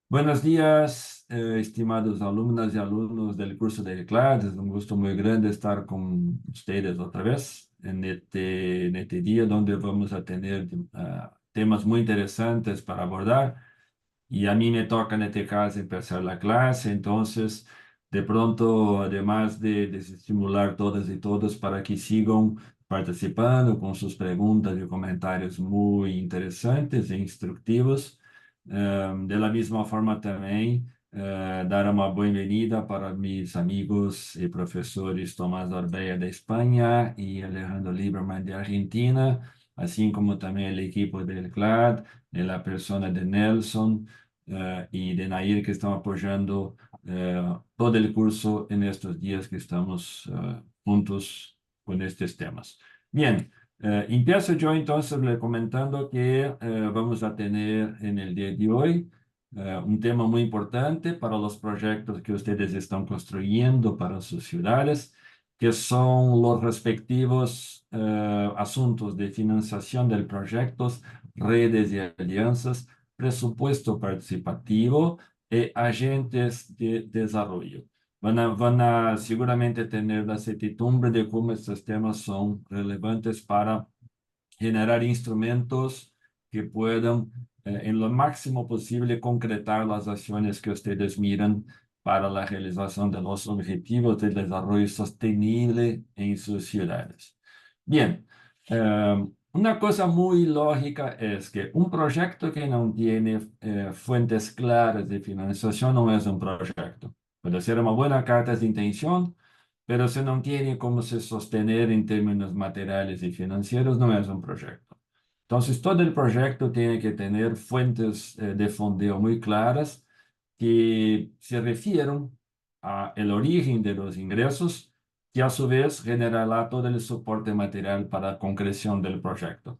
Buenos días, estimados alumnas y alumnos del curso de ECLAD. Es un gusto muy grande estar con ustedes otra vez en este día donde vamos a tener temas muy interesantes para abordar. Y a mí me toca en este caso empezar la clase, entonces de pronto, además de estimular todas y todos para que sigan participando con sus preguntas y comentarios muy interesantes e instructivos, de la misma forma también dar una bienvenida para mis amigos y profesores Tomás Orbea de España y Alejandro Lieberman de Argentina, así como también el equipo del CLAD, de la persona de Nelson y de Nair que están apoyando todo el curso en estos días que estamos juntos con estos temas. Bien, empiezo yo entonces le comentando que vamos a tener en el día de hoy un tema muy importante para los proyectos que ustedes están construyendo para sus ciudades, que son los respectivos asuntos de financiación del proyectos, redes y alianzas, presupuesto participativo y agentes de desarrollo. Van a seguramente tener la certidumbre de cómo estos temas son relevantes para generar instrumentos que puedan, en lo máximo posible, concretar las acciones que ustedes miran para la realización de los objetivos de desarrollo sostenible en sus ciudades. Bien, una cosa muy lógica es que un proyecto que no tiene fuentes claras de financiación no es un proyecto. Puede ser una buena carta de intención, pero si no tiene cómo se sostener en términos materiales y financieros, no es un proyecto. Entonces, todo el proyecto tiene que tener fuentes de fondeo muy claras que se refieren al origen de los ingresos, que a su vez generará todo el soporte material para la concreción del proyecto.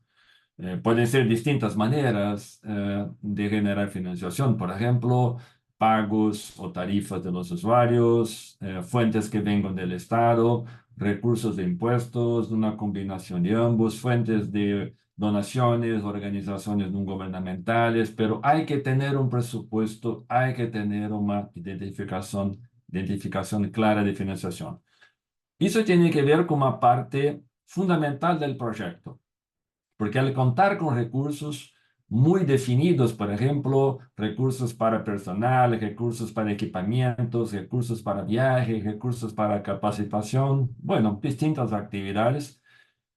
Pueden ser distintas maneras de generar financiación, por ejemplo, pagos o tarifas de los usuarios, fuentes que vengan del Estado, recursos de impuestos, una combinación de ambos, fuentes de donaciones, organizaciones no gubernamentales, pero hay que tener un presupuesto, hay que tener una identificación clara de financiación. Eso tiene que ver con una parte fundamental del proyecto. Porque al contar con recursos muy definidos, por ejemplo, recursos para personal, recursos para equipamientos, recursos para viaje, recursos para capacitación, bueno, distintas actividades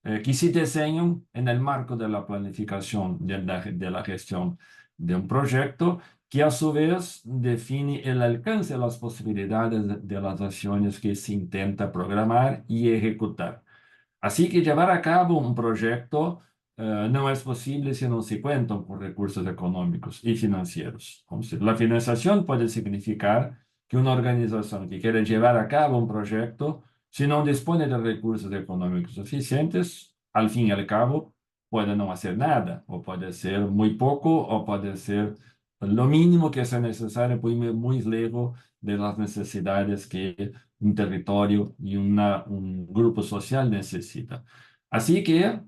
que se diseñan en el marco de la planificación de la gestión de un proyecto, que a su vez define el alcance de las posibilidades de las acciones que se intenta programar y ejecutar. Así que llevar a cabo un proyecto no es posible si no se cuentan con recursos económicos y financieros. Entonces, la financiación puede significar que una organización que quiere llevar a cabo un proyecto, si no dispone de recursos económicos suficientes, al fin y al cabo puede no hacer nada, o puede ser muy poco, o puede ser lo mínimo que sea necesario, muy, muy lejos de las necesidades que un territorio y un grupo social necesita. Así que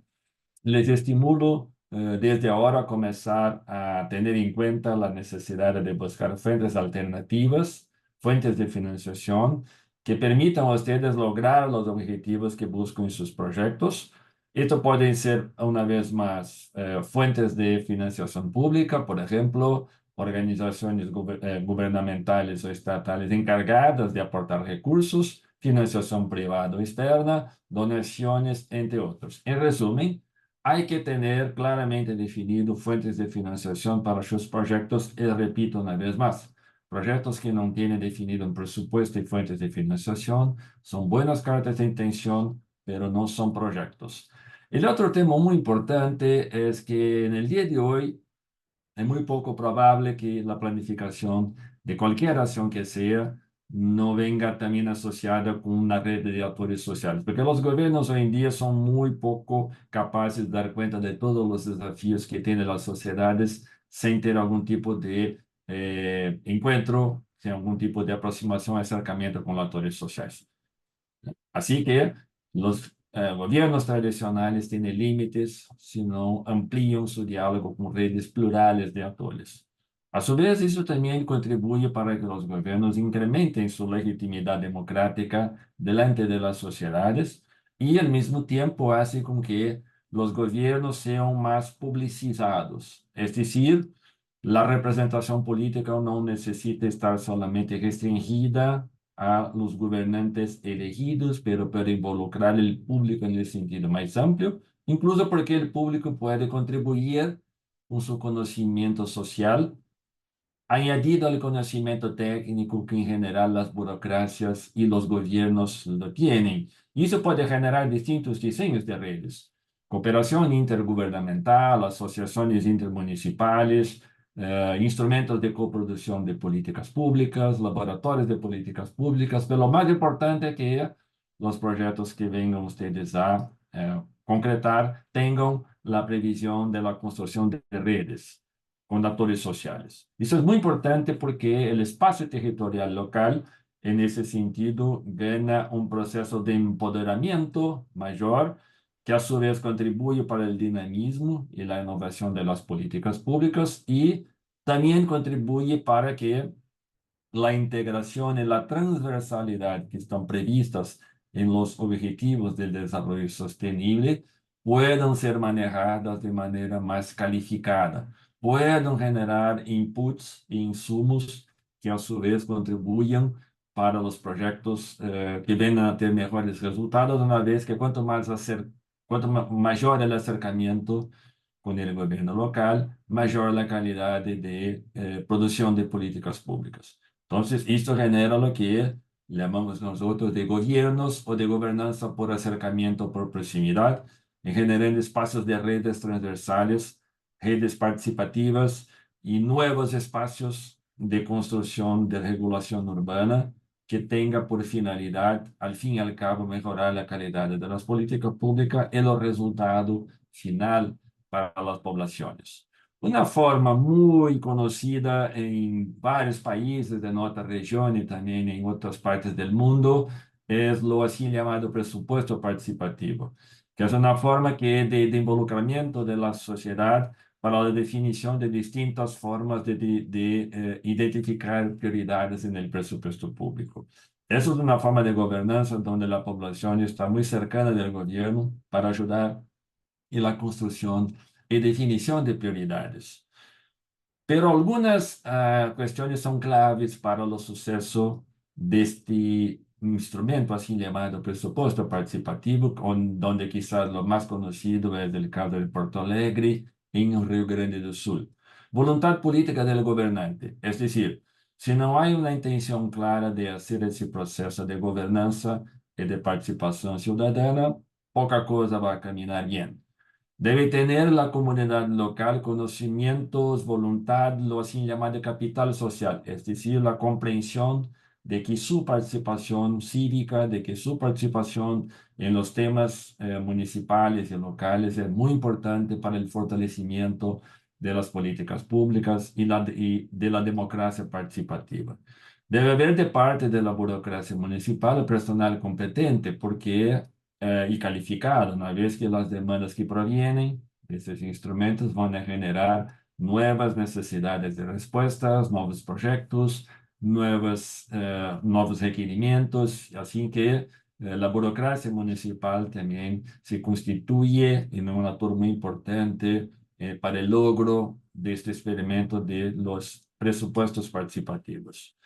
les estimulo desde ahora a comenzar a tener en cuenta la necesidad de buscar fuentes alternativas, fuentes de financiación que permitan a ustedes lograr los objetivos que buscan en sus proyectos. Esto pueden ser, una vez más, fuentes de financiación pública, por ejemplo, organizaciones gubernamentales o estatales encargadas de aportar recursos, financiación privada o externa, donaciones, entre otros. En resumen, hay que tener claramente definido fuentes de financiación para sus proyectos y repito una vez más, proyectos que no tienen definido un presupuesto y fuentes de financiación son buenas cartas de intención, pero no son proyectos. El otro tema muy importante es que en el día de hoy es muy poco probable que la planificación de cualquier acción que sea no venga también asociada con una red de actores sociales, porque los gobiernos hoy en día son muy poco capaces de dar cuenta de todos los desafíos que tienen las sociedades sin tener algún tipo de encuentro, sin algún tipo de aproximación, acercamiento con los actores sociales. Así que los gobiernos tradicionales tienen límites si no amplían su diálogo con redes plurales de actores. A su vez, eso también contribuye para que los gobiernos incrementen su legitimidad democrática delante de las sociedades y al mismo tiempo hace con que los gobiernos sean más publicizados. Es decir, la representación política no necesita estar solamente restringida a los gobernantes elegidos, pero puede involucrar el público en el sentido más amplio, incluso porque el público puede contribuir con su conocimiento social añadido al conocimiento técnico que en general las burocracias y los gobiernos lo tienen. Y eso puede generar distintos diseños de redes. Cooperación intergubernamental, asociaciones intermunicipales, instrumentos de coproducción de políticas públicas, laboratorios de políticas públicas, pero lo más importante es que los proyectos que vengan ustedes a concretar tengan la previsión de la construcción de redes con actores sociales. Eso es muy importante porque el espacio territorial local, en ese sentido, gana un proceso de empoderamiento mayor que a su vez contribuye para el dinamismo y la innovación de las políticas públicas y también contribuye para que la integración y la transversalidad que están previstas en los objetivos del desarrollo sostenible puedan ser manejadas de manera más calificada, puedan generar inputs e insumos que a su vez contribuyan para los proyectos que vengan a tener mejores resultados, una vez que mayor el acercamiento con el gobierno local, mayor la calidad de producción de políticas públicas. Entonces, esto genera lo que llamamos nosotros de gobiernos o de gobernanza por acercamiento, por proximidad, y generando espacios de redes transversales, redes participativas y nuevos espacios de construcción de regulación urbana que tenga por finalidad, al fin y al cabo, mejorar la calidad de las políticas públicas y el resultado final para las poblaciones. Una forma muy conocida en varios países de nuestra región y también en otras partes del mundo es lo así llamado presupuesto participativo, que es una forma de involucramiento de la sociedad para la definición de distintas formas de identificar prioridades en el presupuesto público. Eso es una forma de gobernanza donde la población está muy cercana del gobierno para ayudar en la construcción y definición de prioridades. Pero algunas cuestiones son claves para el suceso de este instrumento, así llamado presupuesto participativo, donde quizás lo más conocido es el caso de Porto Alegre, en Río Grande do Sul. Voluntad política del gobernante, es decir, si no hay una intención clara de hacer ese proceso de gobernanza y de participación ciudadana, poca cosa va a caminar bien. Debe tener la comunidad local conocimientos, voluntad, lo así llamado capital social, es decir, la comprensión de que su participación cívica, de que su participación en los temas municipales y locales es muy importante para el fortalecimiento de las políticas públicas y de la democracia participativa. Debe haber de parte de la burocracia municipal personal competente, porque y calificado, una vez que las demandas que provienen de estos instrumentos van a generar nuevas necesidades de respuestas, nuevos proyectos, nuevos requerimientos, así que la burocracia municipal también se constituye en un actor muy importante para el logro de este experimento de los presupuestos participativos.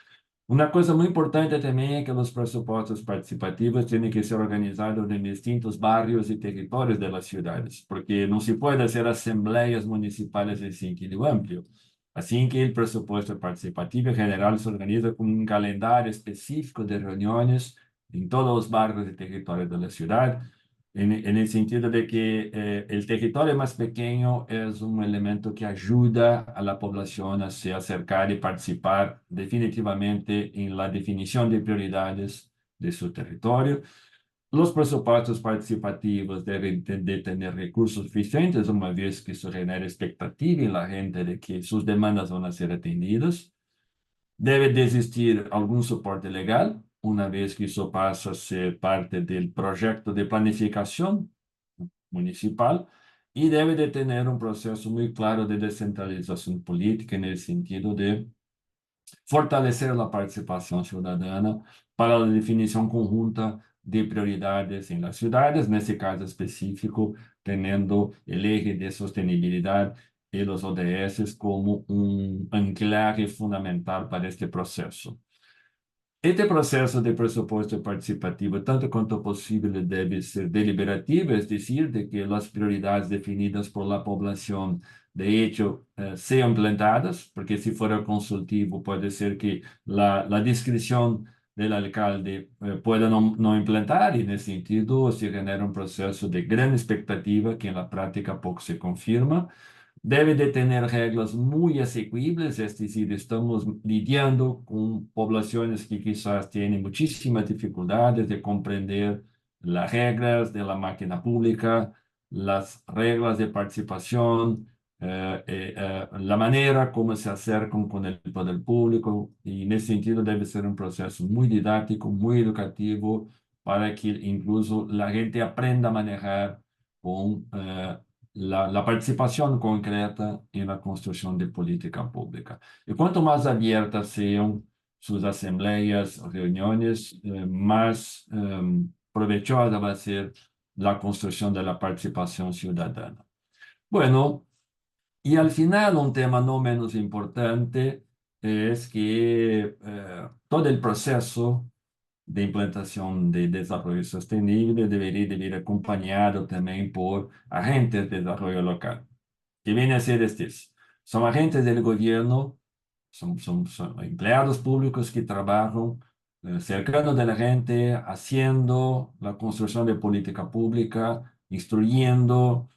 Una cosa muy importante también es que los presupuestos participativos tienen que ser organizados en distintos barrios y territorios de las ciudades, porque no se puede hacer asambleas municipales en sentido amplio. Así que el presupuesto participativo en general se organiza con un calendario específico de reuniones en todos los barrios y territorios de la ciudad, en el sentido de que el territorio más pequeño es un elemento que ayuda a la población a se acercar y participar definitivamente en la definición de prioridades de su territorio. Los presupuestos participativos deben de tener recursos suficientes, una vez que eso genera expectativa en la gente de que sus demandas van a ser atendidas. Debe de existir algún soporte legal, una vez que eso pasa a ser parte del proyecto de planificación municipal, y debe de tener un proceso muy claro de descentralización política en el sentido de fortalecer la participación ciudadana para la definición conjunta de prioridades en las ciudades, en este caso específico, teniendo el eje de sostenibilidad y los ODS como un anclaje fundamental para este proceso. Este proceso de presupuesto participativo, tanto quanto possível, deve ser deliberativo, es decir, de que las prioridades definidas por la población, de hecho, sean implementadas, porque si fuera consultivo, puede ser que la discreción del alcalde pueda no implementar, y en ese sentido se genera un proceso de gran expectativa que en la práctica poco se confirma. Debe de tener reglas muy asequibles, es decir, estamos lidiando con poblaciones que quizás tienen muchísimas dificultades de comprender las reglas de la máquina pública, las reglas de participación, la manera como se acercan con el poder público, y en ese sentido debe ser un proceso muy didáctico, muy educativo, para que incluso la gente aprenda a manejar con la participación concreta en la construcción de política pública. Y cuanto más abiertas sean sus asambleas, reuniones, más provechosa va a ser la construcción de la participación ciudadana. Bueno, y al final un tema no menos importante es que todo el proceso de implantación de desarrollo sostenible deveria de ir acompañado también por agentes de desarrollo local. ¿Qué viene a ser estos? Son agentes del gobierno, son empleados públicos que trabajan cercano de la gente, haciendo la construcción de política pública, instruyendo,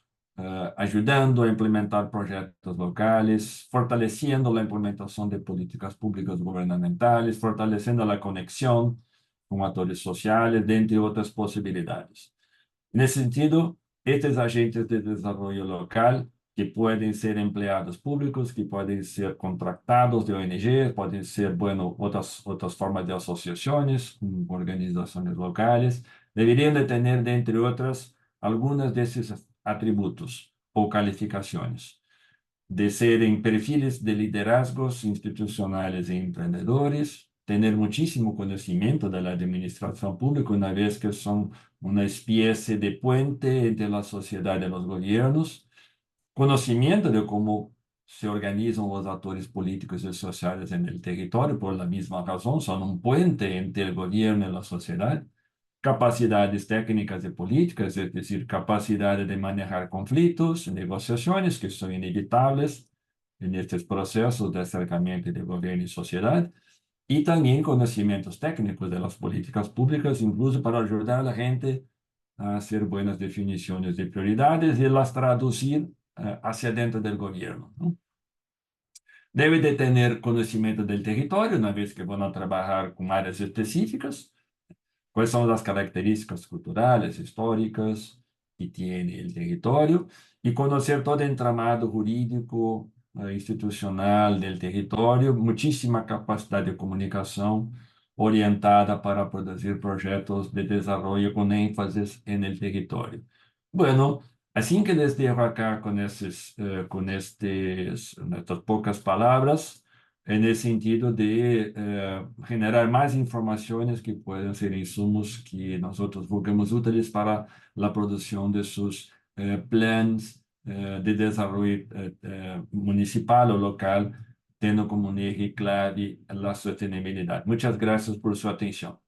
ayudando a implementar proyectos locales, fortaleciendo la implementación de políticas públicas gubernamentales, fortaleciendo la conexión con actores sociales, entre otras posibilidades. En ese sentido, estos agentes de desarrollo local, que pueden ser empleados públicos, que pueden ser contratados de ONG, pueden ser, bueno, otras formas de asociaciones, organizaciones locales, deberían de tener, de entre otras, algunas de esos atributos o calificaciones de ser en perfiles de liderazgos institucionales e emprendedores, tener muchísimo conocimiento de la administración pública, una vez que son una especie de puente entre la sociedad y los gobiernos, conocimiento de cómo se organizan los actores políticos y sociales en el territorio, por la misma razón, son un puente entre el gobierno y la sociedad, capacidades técnicas y políticas, es decir, capacidad de manejar conflictos, negociaciones que son inevitables en estos procesos de acercamiento de gobierno y sociedad, y también conocimientos técnicos de las políticas públicas, incluso para ayudar a la gente a hacer buenas definiciones de prioridades y las traducir hacia dentro del gobierno, ¿no? Debe de tener conocimiento del territorio una vez que van a trabajar con áreas específicas. ¿Cuáles son las características culturales, históricas que tiene el territorio? Y conocer todo el entramado jurídico, institucional del territorio, muchísima capacidad de comunicación orientada para producir proyectos de desarrollo con énfasis en el territorio. Bueno, así que les dejo acá con estas pocas palabras, en el sentido de generar más informaciones que puedan ser insumos que nosotros busquemos útiles para la producción de sus planes de desarrollo municipal o local, teniendo como un eje clave la sostenibilidad. Muchas gracias por su atención.